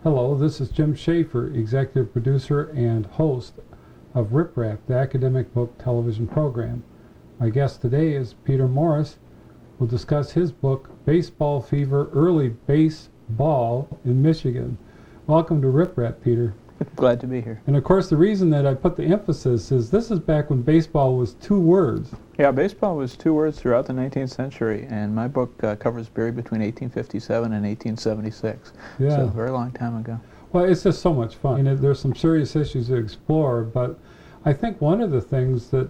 Hello, this is Jim Schaefer, executive producer and host of Rip Rap, the academic book television program. My guest today is Peter Morris, who will discuss his book, Baseball Fever, Early Baseball in Michigan. Welcome to Rip Rap, Peter. Glad to be here. And of course, the reason that I put the emphasis is this is back when baseball was 2 words. Yeah, baseball was 2 words throughout the 19th century, and my book covers the period between 1857 and 1876. Yeah. So a very long time ago. Well, it's just so much fun. There's some serious issues to explore, but I think one of the things that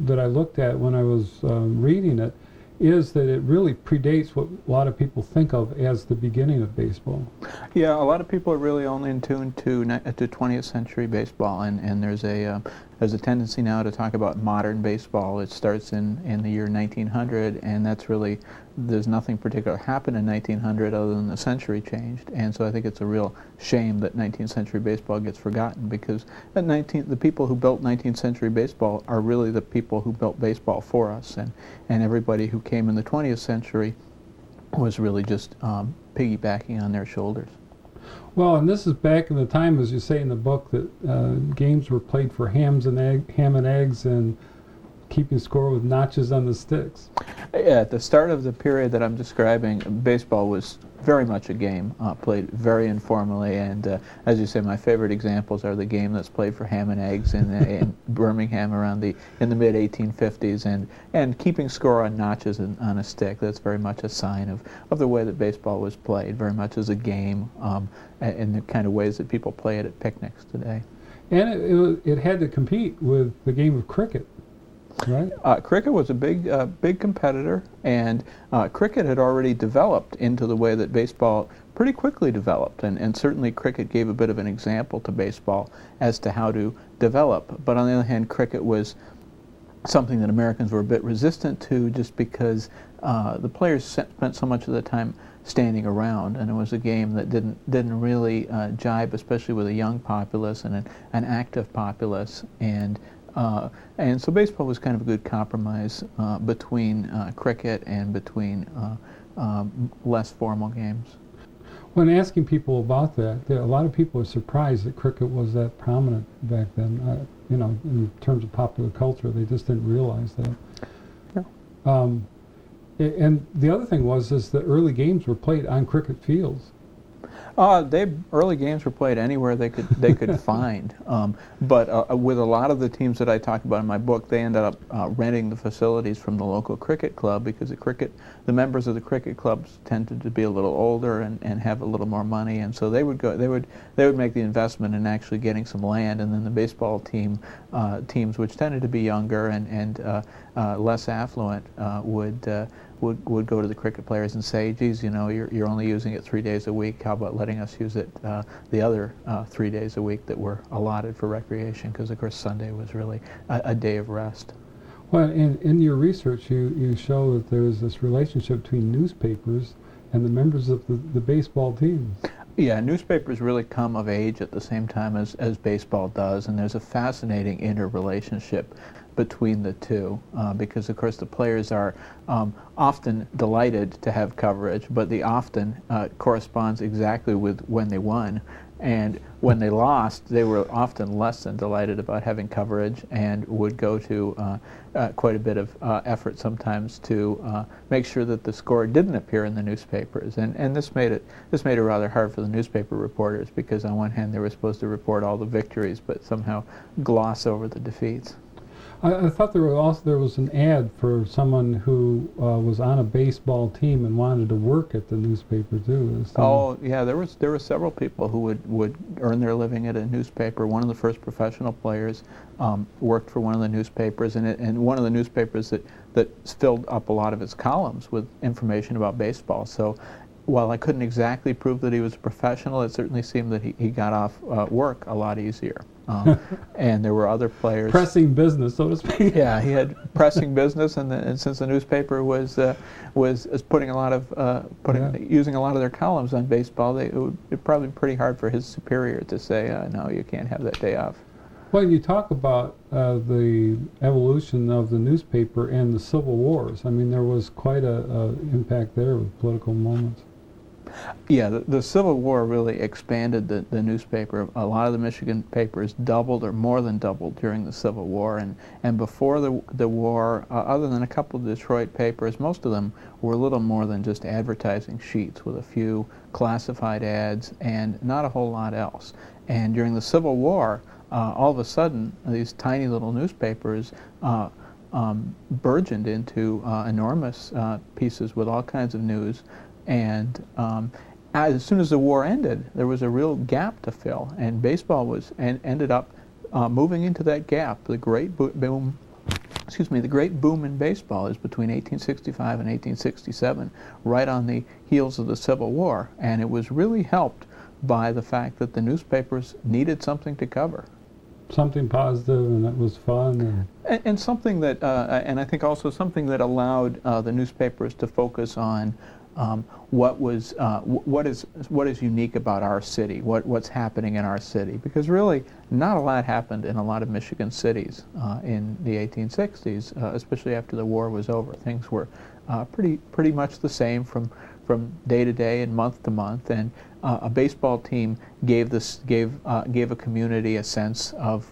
that I looked at when I was reading it is that it really predates what a lot of people think of as the beginning of baseball. Yeah, a lot of people are really only in tune to 20th century baseball, and there's a tendency now to talk about modern baseball. It starts in the year 1900, and that's really, there's nothing particular happened in 1900 other than the century changed. And so I think it's a real shame that 19th century baseball gets forgotten, because the people who built 19th century baseball are really the people who built baseball for us, and everybody who came in the 20th century was really just piggybacking on their shoulders. Well, and this is back in the time, as you say in the book, that games were played for ham and eggs and keeping score with notches on the sticks. Yeah, at the start of the period that I'm describing, baseball was very much a game, played very informally, and as you say, my favorite examples are the game that's played for ham and eggs in Birmingham in the mid-1850s, and keeping score on notches on a stick. That's very much a sign of the way that baseball was played, very much as a game, in the kind of ways that people play it at picnics today. And it had to compete with the game of cricket. Right. Cricket was a big competitor, and cricket had already developed into the way that baseball pretty quickly developed, and certainly cricket gave a bit of an example to baseball as to how to develop. But on the other hand, cricket was something that Americans were a bit resistant to, just because the players spent so much of the time standing around, and it was a game that didn't really jibe, especially with a young populace and an active populace, and so baseball was kind of a good compromise between cricket and between less formal games. When asking people about that, a lot of people are surprised that cricket was that prominent back then. In terms of popular culture, they just didn't realize that. Yeah. And the other thing is that early games were played on cricket fields. Early games were played anywhere they could find, but with a lot of the teams that I talk about in my book, they ended up renting the facilities from the local cricket club, because the members of the cricket clubs tended to be a little older and have a little more money, and so they would make the investment in actually getting some land, and then the baseball teams, which tended to be younger and less affluent, would go to the cricket players and say, geez, you're only using it 3 days a week. How about letting us use it the other 3 days a week that were allotted for recreation? Because, of course, Sunday was really a day of rest. Well, in your research, you show that there is this relationship between newspapers and the members of the baseball teams. Yeah, newspapers really come of age at the same time as baseball does, and there's a fascinating interrelationship between the two, because of course the players are often delighted to have coverage, but the often corresponds exactly with when they won, and when they lost, they were often less than delighted about having coverage, and would go to quite a bit of effort sometimes to make sure that the score didn't appear in the newspapers, and this made it rather hard for the newspaper reporters, because on one hand they were supposed to report all the victories, but somehow gloss over the defeats. I thought there was an ad for someone who was on a baseball team and wanted to work at the newspaper too. Oh yeah, there were several people who would earn their living at a newspaper. One of the first professional players worked for one of the newspapers, and one of the newspapers that filled up a lot of its columns with information about baseball. So while I couldn't exactly prove that he was a professional, it certainly seemed that he got off work a lot easier. And there were other players. Pressing business, so to speak. Yeah, he had pressing business, and since the newspaper was putting a lot of using a lot of their columns on baseball, it'd probably be pretty hard for his superior to say, no, you can't have that day off. Well, you talk about the evolution of the newspaper and the Civil Wars. I mean, there was quite a impact there with political moments. Yeah, the Civil War really expanded the newspaper. A lot of the Michigan papers doubled or more than doubled during the Civil War, and before the war, other than a couple of Detroit papers, most of them were little more than just advertising sheets with a few classified ads and not a whole lot else. And during the Civil War, all of a sudden, these tiny little newspapers burgeoned into enormous pieces with all kinds of news. And as soon as the war ended, there was a real gap to fill, and baseball ended up moving into that gap. The great boom, the great boom in baseball is between 1865 and 1867, right on the heels of the Civil War, and it was really helped by the fact that the newspapers needed something to cover. Something positive, and it was fun. And something that, and I think also something that allowed the newspapers to focus on what is unique about our city, what's happening in our city, because really not a lot happened in a lot of Michigan cities in the 1860s, especially after the war was over. Things were pretty much the same from day to day and month to month, and a baseball team gave a community a sense of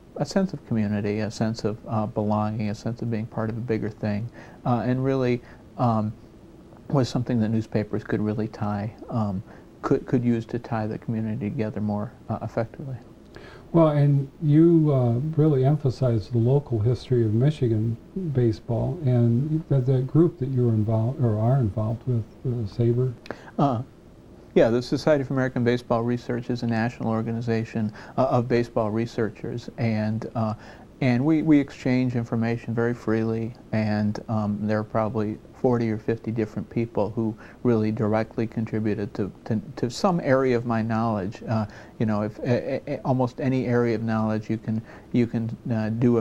community, a sense of belonging, a sense of being part of a bigger thing, and really was something that newspapers could really could use to tie the community together more effectively. Well, and you really emphasized the local history of Michigan baseball, and that group that you were involved or are involved with, SABR. Yeah, the Society for American Baseball Research is a national organization of baseball researchers, and we exchange information very freely, and there are probably 40 or 50 different people who really directly contributed to some area of my knowledge. If almost any area of knowledge, you can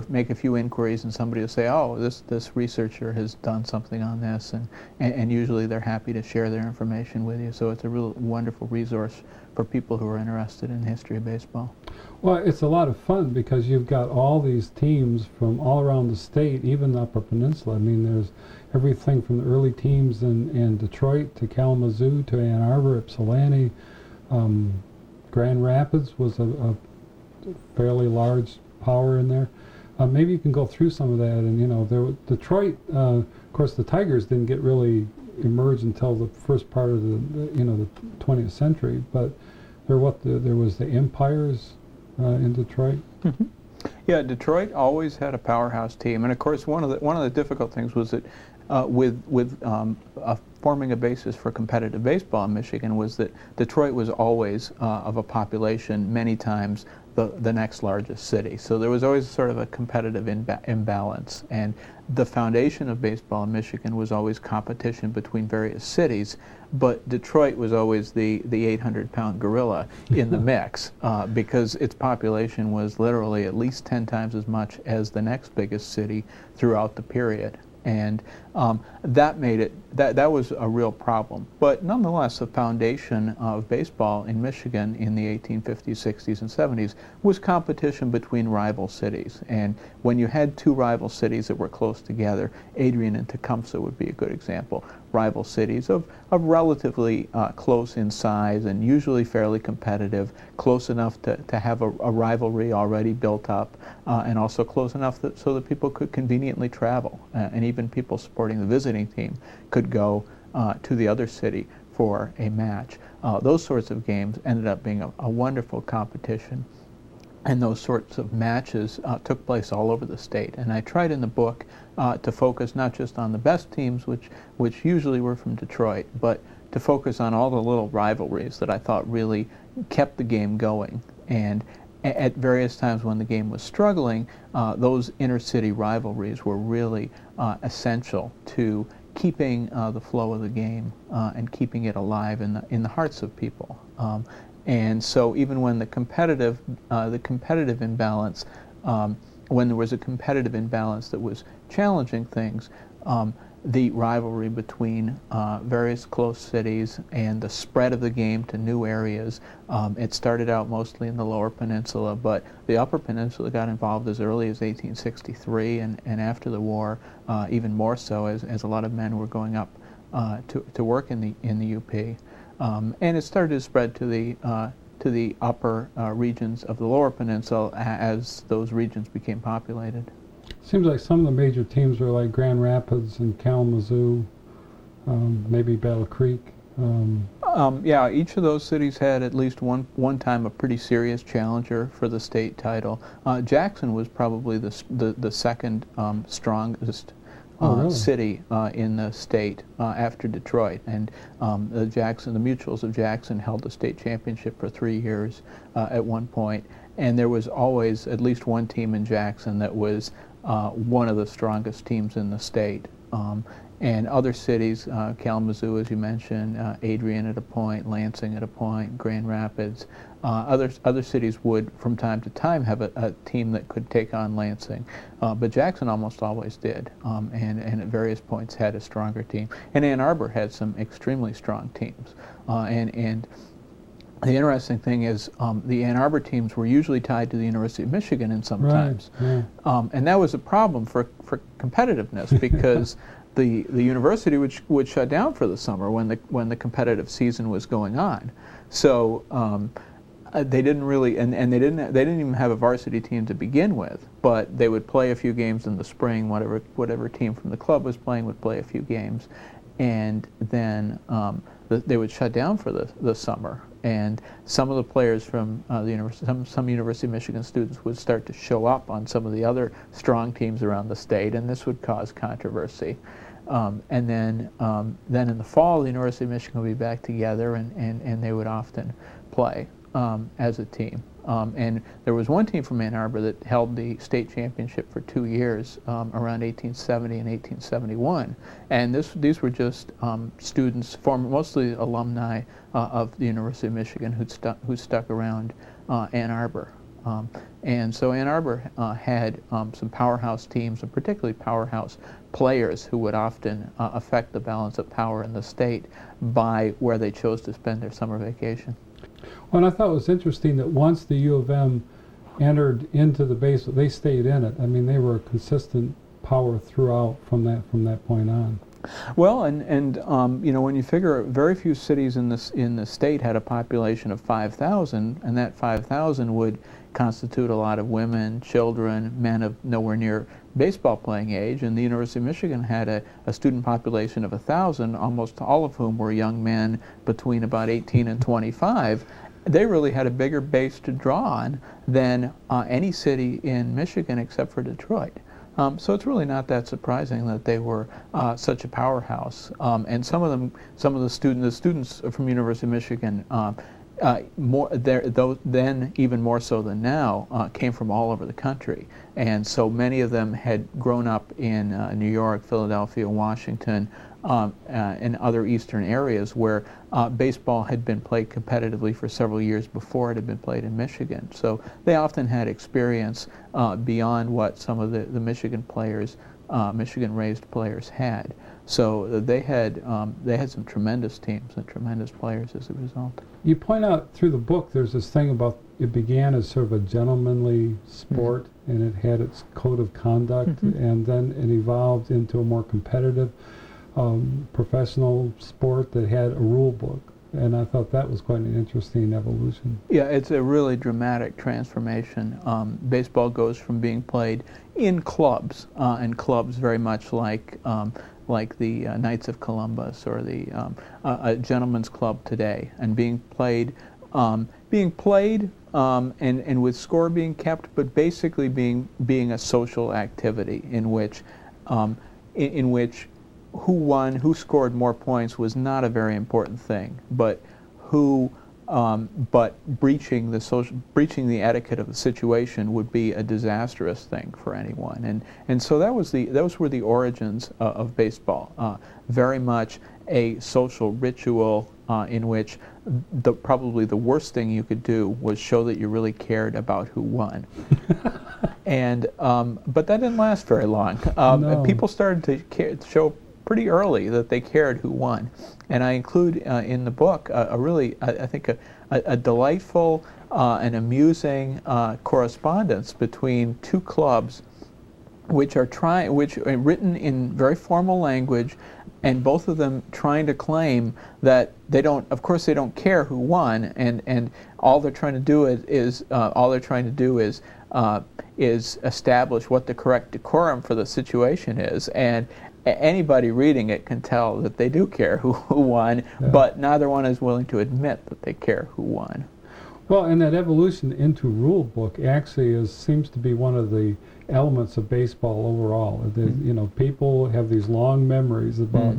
make a few inquiries, and somebody will say, "Oh, this researcher has done something on this," and usually they're happy to share their information with you. So it's a real wonderful resource for people who are interested in the history of baseball. Well, it's a lot of fun because you've got all these teams from all around the state, even the Upper Peninsula. I mean, there's everything from the early teams in Detroit to Kalamazoo to Ann Arbor, Ypsilanti. Grand Rapids was a fairly large power in there. Maybe you can go through some of that. And Detroit, of course, the Tigers didn't get really emerge until the first part of the 20th century. But there was the Empires in Detroit. Mm-hmm. Yeah, Detroit always had a powerhouse team, and of course one of the difficult things was that forming a basis for competitive baseball in Michigan was that Detroit was always of a population many times the next largest city. So there was always sort of a competitive imbalance, and the foundation of baseball in Michigan was always competition between various cities, but Detroit was always the 800-pound gorilla in the mix because its population was literally at least 10 times as much as the next biggest city throughout the period. And that made it, that was a real problem. But nonetheless, the foundation of baseball in Michigan in the 1850s, 60s, and 70s was competition between rival cities. And when you had two rival cities that were close together, Adrian and Tecumseh would be a good example. Rival cities of relatively close in size and usually fairly competitive, close enough to have a rivalry already built up, and also close enough so that people could conveniently travel, and even people supporting the visiting team could go to the other city for a match. Those sorts of games ended up being a wonderful competition. And those sorts of matches took place all over the state. And I tried in the book to focus not just on the best teams, which usually were from Detroit, but to focus on all the little rivalries that I thought really kept the game going. And at various times when the game was struggling, those inner-city rivalries were really essential to keeping the flow of the game and keeping it alive in the hearts of people. And so even when the competitive imbalance, when there was a competitive imbalance that was challenging things, the rivalry between various close cities and the spread of the game to new areas, it started out mostly in the Lower Peninsula, but the Upper Peninsula got involved as early as 1863, and after the war, even more so as a lot of men were going up to work in the UP. And it started to spread to the upper regions of the Lower Peninsula as those regions became populated. Seems like some of the major teams were like Grand Rapids and Kalamazoo, maybe Battle Creek. Yeah, each of those cities had at least one time a pretty serious challenger for the state title. Jackson was probably the second strongest Really? city in the state after Detroit, and the Mutuals of Jackson held the state championship for 3 years at one point, and there was always at least one team in Jackson that was one of the strongest teams in the state. And other cities, Kalamazoo, as you mentioned, Adrian at a point, Lansing at a point, Grand Rapids. Other cities would, from time to time, have a team that could take on Lansing. But Jackson almost always did, and at various points had a stronger team. And Ann Arbor had some extremely strong teams. And the interesting thing is the Ann Arbor teams were usually tied to the University of Michigan in some times. Yeah. And that was a problem for competitiveness because the university would shut down for the summer when the competitive season was going on. So they didn't really, and they didn't even have a varsity team to begin with, but they would play a few games in the spring. Whatever team from the club was playing would play a few games, and then they would shut down for the summer. And some of the players from the university, some University of Michigan students would start to show up on some of the other strong teams around the state, and this would cause controversy. And then in the fall, the University of Michigan would be back together, and they would often play as a team. And there was one team from Ann Arbor that held the state championship for 2 years, around 1870 and 1871. And these were just students, mostly alumni of the University of Michigan who stuck around Ann Arbor. And so Ann Arbor had some powerhouse teams, and particularly powerhouse players who would often affect the balance of power in the state by where they chose to spend their summer vacation. Well, and I thought it was interesting that once the U of M entered into the base, they stayed in it. I mean, they were a consistent power throughout from that point on. Well, and you know, when you figure very few cities in the state had a population of 5,000, and that 5,000 would constitute a lot of women, children, men of nowhere near baseball playing age, and the University of Michigan had a student population of 1,000, almost all of whom were young men between about 18 and 25. They really had a bigger base to draw on than any city in Michigan except for Detroit. So it's really not that surprising that they were such a powerhouse. And some of the students from University of Michigan, then even more so than now, came from all over the country. And so many of them had grown up in New York, Philadelphia, Washington, and other eastern areas where baseball had been played competitively for several years before it had been played in Michigan. So they often had experience beyond what some of the Michigan players, Michigan-raised players had. So they had some tremendous teams and tremendous players as a result. You point out through the book there's this thing about it began as sort of a gentlemanly sport, and it had its code of conduct, and then it evolved into a more competitive professional sport that had a rule book. And I thought that was quite an interesting evolution. Yeah, it's a really dramatic transformation. Baseball goes from being played in clubs, and clubs very much like the Knights of Columbus or the a gentleman's club today, and being played, and with score being kept, but basically being a social activity in which who won, who scored more points was not a very important thing, but breaching the etiquette of the situation would be a disastrous thing for anyone, and so those were the origins of baseball. Very much a social ritual in which probably the worst thing you could do was show that you really cared about who won. And but that didn't last very long. No. People started to show pretty early that they cared who won, and I include in the book I think a delightful and amusing correspondence between two clubs, which are written in very formal language, and both of them trying to claim that they don't, of course they don't care who won, and all they're trying to do is establish what the correct decorum for the situation is, and anybody reading it can tell that they do care who won, but neither one is willing to admit that they care who won. Well, and that evolution into rule book actually seems to be one of the elements of baseball overall. You know, people have these long memories about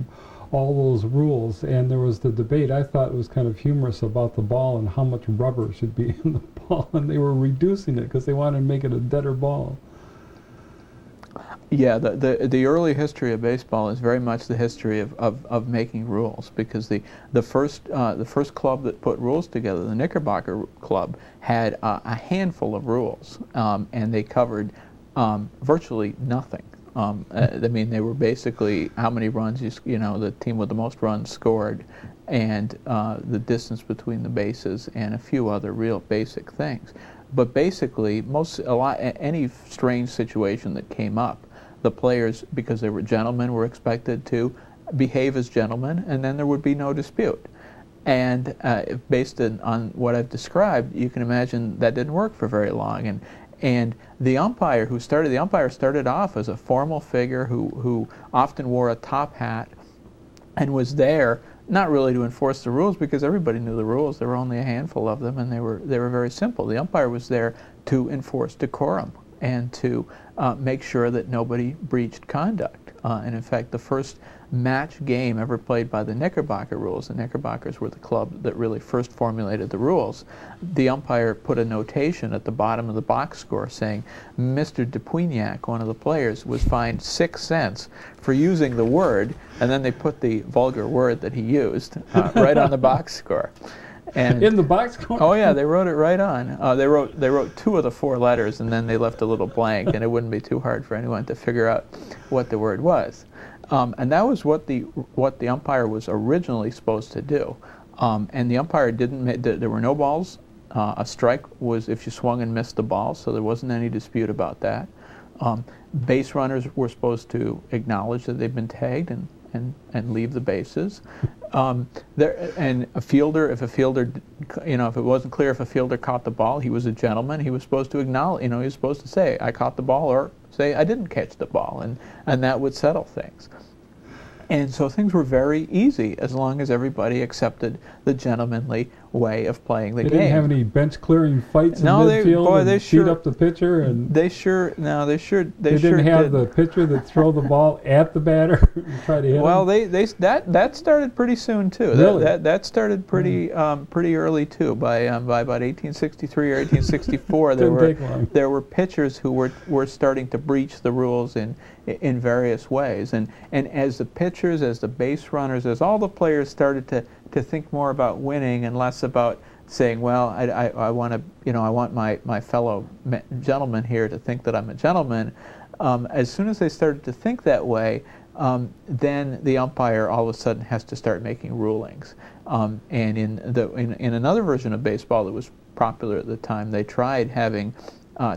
all those rules, and there was the debate, I thought it was kind of humorous, about the ball and how much rubber should be in the ball, and they were reducing it because they wanted to make it a deader ball. Yeah, the early history of baseball is very much the history of making rules, because the first club that put rules together, the Knickerbocker Club, had a handful of rules, and they covered virtually nothing. I mean, they were basically how many runs the team with the most runs scored, and the distance between the bases, and a few other real basic things. But basically, any strange situation that came up, the players, because they were gentlemen, were expected to behave as gentlemen, and then there would be no dispute. And based on what I've described, you can imagine that didn't work for very long. And the umpire started off as a formal figure who often wore a top hat and was there not really to enforce the rules, because everybody knew the rules. There were only a handful of them, and they were very simple. The umpire was there to enforce decorum and to make sure that nobody breached conduct. And in fact, the first match game ever played by the Knickerbocker rules, the Knickerbockers were the club that really first formulated the rules, the umpire put a notation at the bottom of the box score saying, Mr. Dupignac, one of the players, was fined 6 cents for using the word, and then they put the vulgar word that he used right on the box score. And in the box score? Oh yeah, they wrote it right on. They wrote 2 of the 4 letters, and then they left a little blank, and it wouldn't be too hard for anyone to figure out what the word was. And that was what the umpire was originally supposed to do. And the umpire there were no balls. A strike was if you swung and missed the ball, so there wasn't any dispute about that. Base runners were supposed to acknowledge that they'd been tagged and leave the bases. And a fielder, if it wasn't clear if a fielder caught the ball, he was a gentleman. He was supposed to acknowledge, he was supposed to say, I caught the ball, or say, I didn't catch the ball, and that would settle things. And so things were very easy as long as everybody accepted the gentlemanly way of playing the game. They didn't have any bench clearing fights in midfield and beat up the pitcher, and they didn't have the pitcher that throw the ball at the batter and try to hit him. That started pretty soon too. Really? That started pretty early too. By about 1863 or 1864, there were pitchers who were starting to breach the rules in various ways, and as the pitchers, as the base runners, as all the players started to think more about winning and less about saying, well, I want my fellow gentlemen here to think that I'm a gentleman. As soon as they started to think that way, then the umpire all of a sudden has to start making rulings. And in another version of baseball that was popular at the time, they tried having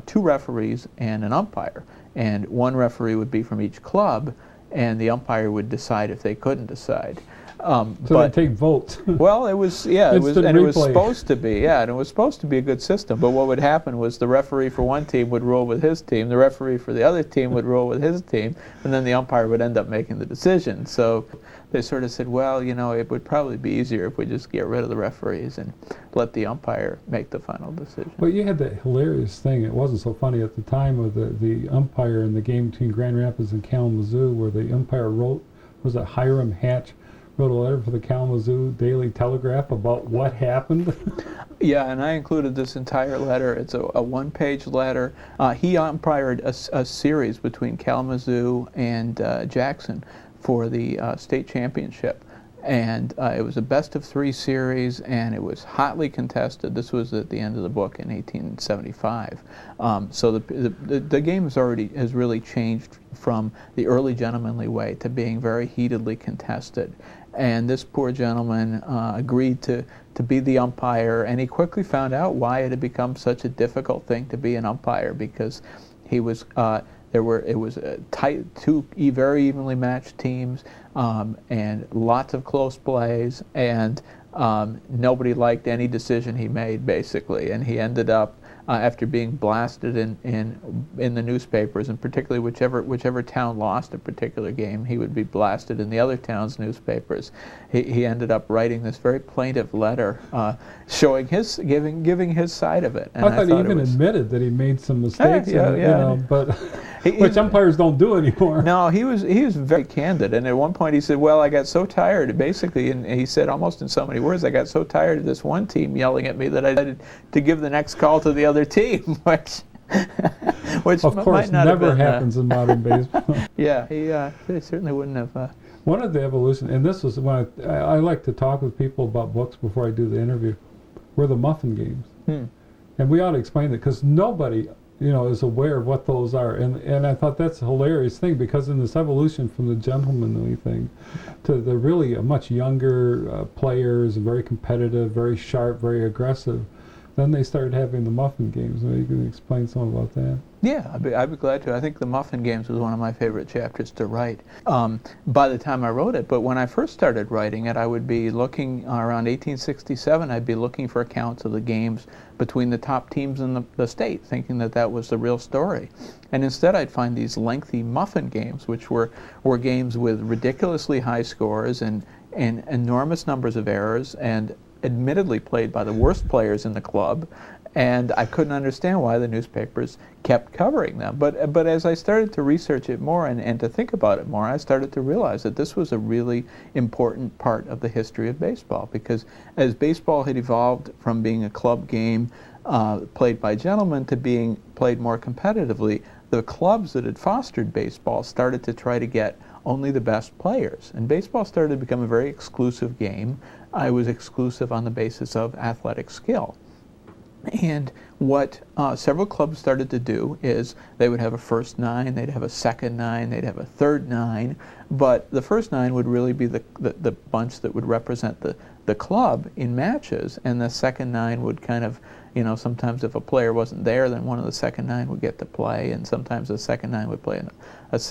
2 referees and an umpire, and 1 referee would be from each club, and the umpire would decide if they couldn't decide. So they take votes. Well, it was supposed to be, and it was supposed to be a good system. But what would happen was the referee for one team would rule with his team, the referee for the other team would rule with his team, and then the umpire would end up making the decision. So they sort of said, well, it would probably be easier if we just get rid of the referees and let the umpire make the final decision. Well, you had that hilarious thing. It wasn't so funny at the time with the umpire in the game between Grand Rapids and Kalamazoo, where the umpire wrote, was it Hiram Hatch? Wrote a letter for the Kalamazoo Daily Telegraph about what happened. Yeah, and I included this entire letter. It's a 1-page letter. He umpired a series between Kalamazoo and Jackson for the state championship. And it was a best-of-3 series, and it was hotly contested. This was at the end of the book in 1875. So the game has really changed from the early gentlemanly way to being very heatedly contested. And this poor gentleman agreed to be the umpire, and he quickly found out why it had become such a difficult thing to be an umpire, because he was It was tight, two very evenly matched teams, and lots of close plays, and nobody liked any decision he made, basically, and he ended up, after being blasted in the newspapers, and particularly whichever town lost a particular game, he would be blasted in the other town's newspapers. He ended up writing this very plaintive letter, showing giving his side of it. And I thought he even admitted that he made some mistakes, yeah. you know, but which umpires don't do anymore. No, he was very candid, and at one point he said, "Well, I got so tired," basically, and he said almost in so many words, "I got so tired of this one team yelling at me that I decided to give the next call to the other team," which of course might not never have been, happens in modern baseball. Yeah, he certainly wouldn't have. One of the evolution, and this was when I like to talk with people about books before I do the interview, were the muffin games, and we ought to explain that because nobody, is aware of what those are, and I thought that's a hilarious thing because in this evolution from the gentlemanly thing to the really much younger players, very competitive, very sharp, very aggressive, then they started having the muffin games. Maybe you can explain something about that. Yeah, I'd be glad to. I think the Muffin Games was one of my favorite chapters to write by the time I wrote it. But when I first started writing it, I would be looking around 1867. I'd be looking for accounts of the games between the top teams in the state, thinking that was the real story. And instead, I'd find these lengthy muffin games, which were games with ridiculously high scores and enormous numbers of errors, and admittedly played by the worst players in the club, and I couldn't understand why the newspapers kept covering them. But as I started to research it more and to think about it more, I started to realize that this was a really important part of the history of baseball, because as baseball had evolved from being a club game played by gentlemen to being played more competitively, the clubs that had fostered baseball started to try to get only the best players. And baseball started to become a very exclusive game. I was exclusive on the basis of athletic skill. And what several clubs started to do is they would have a first nine, they'd have a second nine, they'd have a third nine, but the first nine would really be the bunch that would represent the club in matches, and the second nine would kind of, sometimes if a player wasn't there, then one of the second nine would get to play, and sometimes the second nine would play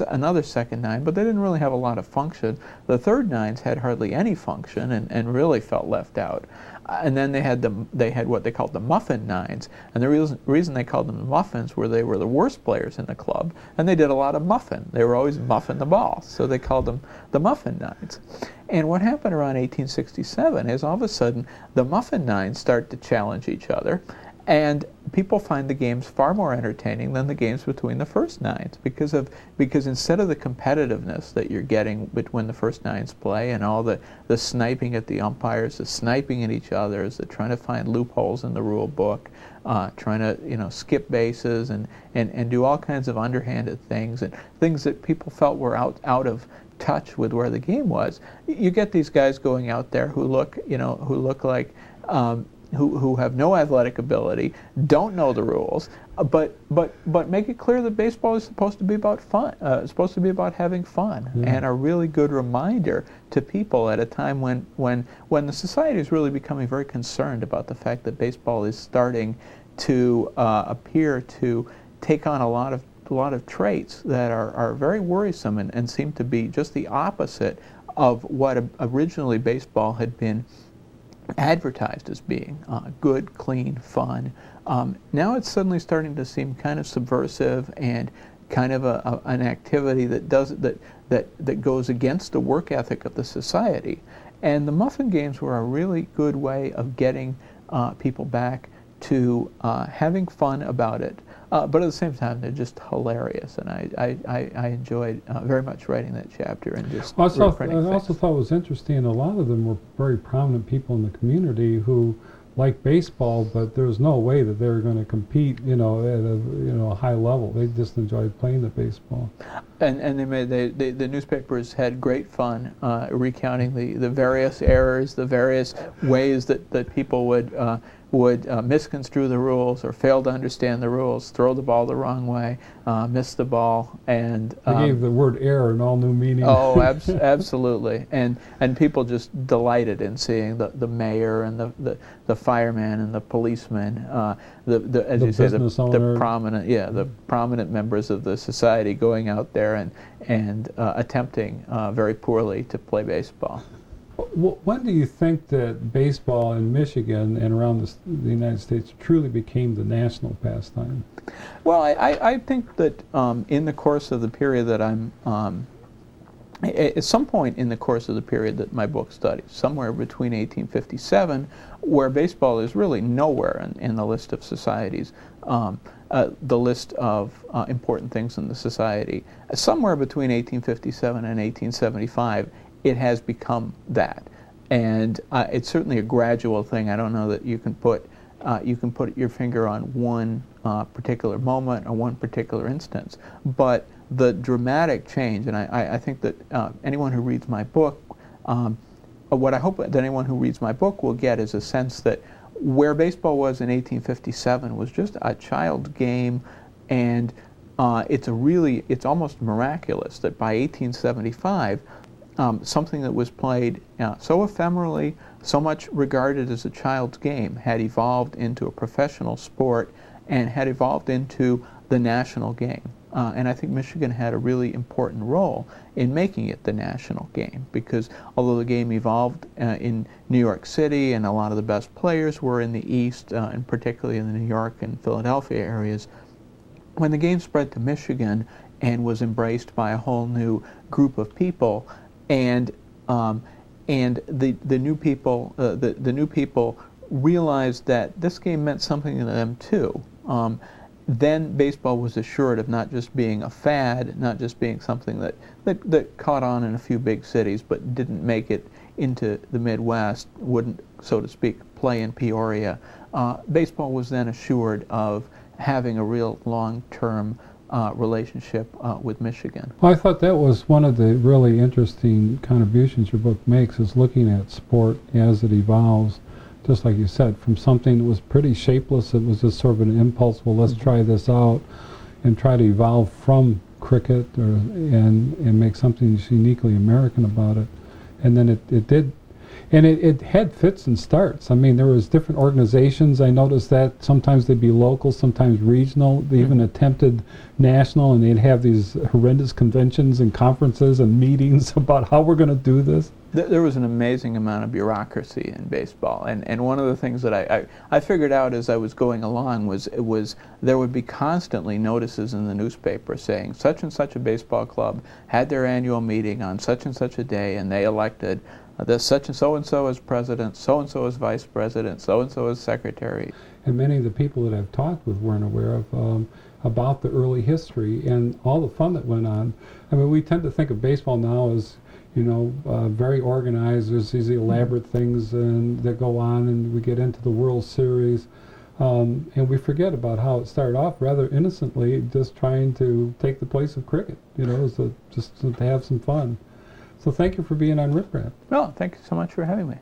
another second nine, but they didn't really have a lot of function. The third nines had hardly any function and really felt left out. And then they had what they called the muffin nines, and the reason they called them the muffins were they were the worst players in the club, and they did a lot of muffin. They were always muffing the ball, so they called them the muffin nines. And what happened around 1867 is all of a sudden the muffin nines start to challenge each other, and people find the games far more entertaining than the games between the first nines because instead of the competitiveness that you're getting when the first nines play and all the sniping at the umpires, the sniping at each other, the trying to find loopholes in the rule book, trying to skip bases and do all kinds of underhanded things and things that people felt were out of touch with where the game was. You get these guys going out there who look like who have no athletic ability, don't know the rules, but make it clear that baseball is supposed to be about fun, supposed to be about having fun, and a really good reminder to people at a time when the society is really becoming very concerned about the fact that baseball is starting to appear to take on a lot of traits that are very worrisome and seem to be just the opposite of what originally baseball had been advertised as being good, clean, fun. Now it's suddenly starting to seem kind of subversive and kind of an activity that goes against the work ethic of the society. And the muffin games were a really good way of getting people back to having fun about it. But at the same time, they're just hilarious, and I enjoyed very much writing that chapter and just I also things. thought it was interesting. A lot of them were very prominent people in the community who liked baseball, but there was no way that they were going to compete, at a high level. They just enjoyed playing the baseball. And the newspapers had great fun recounting the various errors, the various ways that people would would misconstrue the rules or fail to understand the rules, throw the ball the wrong way, miss the ball, and They gave the word error an all new meaning. oh, absolutely, and people just delighted in seeing the mayor and the fireman and the policeman, as The you say, business the owner. prominent members of the society going out there and attempting very poorly to play baseball. When do you think that baseball in Michigan and around the United States truly became the national pastime? Well, I think that in the course of the period that I'm, at some point in the course of the period that my book studies, somewhere between 1857, where baseball is really nowhere in the list of societies, the list of important things in the society, somewhere between 1857 and 1875, it has become that. And it's certainly a gradual thing. I don't know that you can put your finger on one particular moment or one particular instance, but the dramatic change, and I think that anyone who reads my book, what I hope that anyone who reads my book will get is a sense that where baseball was in 1857 was just a child game, and it's almost miraculous that by 1875, something that was played so ephemerally, so much regarded as a child's game, had evolved into a professional sport and had evolved into the national game. And I think Michigan had a really important role in making it the national game, because although the game evolved in New York City and a lot of the best players were in the East, and particularly in the New York and Philadelphia areas, when the game spread to Michigan and was embraced by a whole new group of people, and the new people realized that this game meant something to them too. Then baseball was assured of not just being a fad, not just being something that caught on in a few big cities but didn't make it into the Midwest, wouldn't, so to speak, play in Peoria. Baseball was then assured of having a real long-term relationship with Michigan. Well, I thought that was one of the really interesting contributions your book makes, is looking at sport as it evolves, just like you said, from something that was pretty shapeless, it was just sort of an impulse, well, let's try this out, and try to evolve from cricket and make something uniquely American about it. And then it did. And it had fits and starts. I mean, there was different organizations. I noticed that sometimes they'd be local, sometimes regional. They even attempted national, and they'd have these horrendous conventions and conferences and meetings about how we're going to do this. There was an amazing amount of bureaucracy in baseball, and one of the things that I figured out as I was going along was there would be constantly notices in the newspaper saying such and such a baseball club had their annual meeting on such and such a day, and they elected this such and so as president, so and so as vice president, so and so as secretary. And many of the people that I've talked with weren't aware of about the early history and all the fun that went on. I mean, we tend to think of baseball now as, you know, very organized. There's these elaborate things that go on, and we get into the World Series, and we forget about how it started off rather innocently, just trying to take the place of cricket. You know, just to have some fun. So thank you for being on Rip Rap. Well, thank you so much for having me.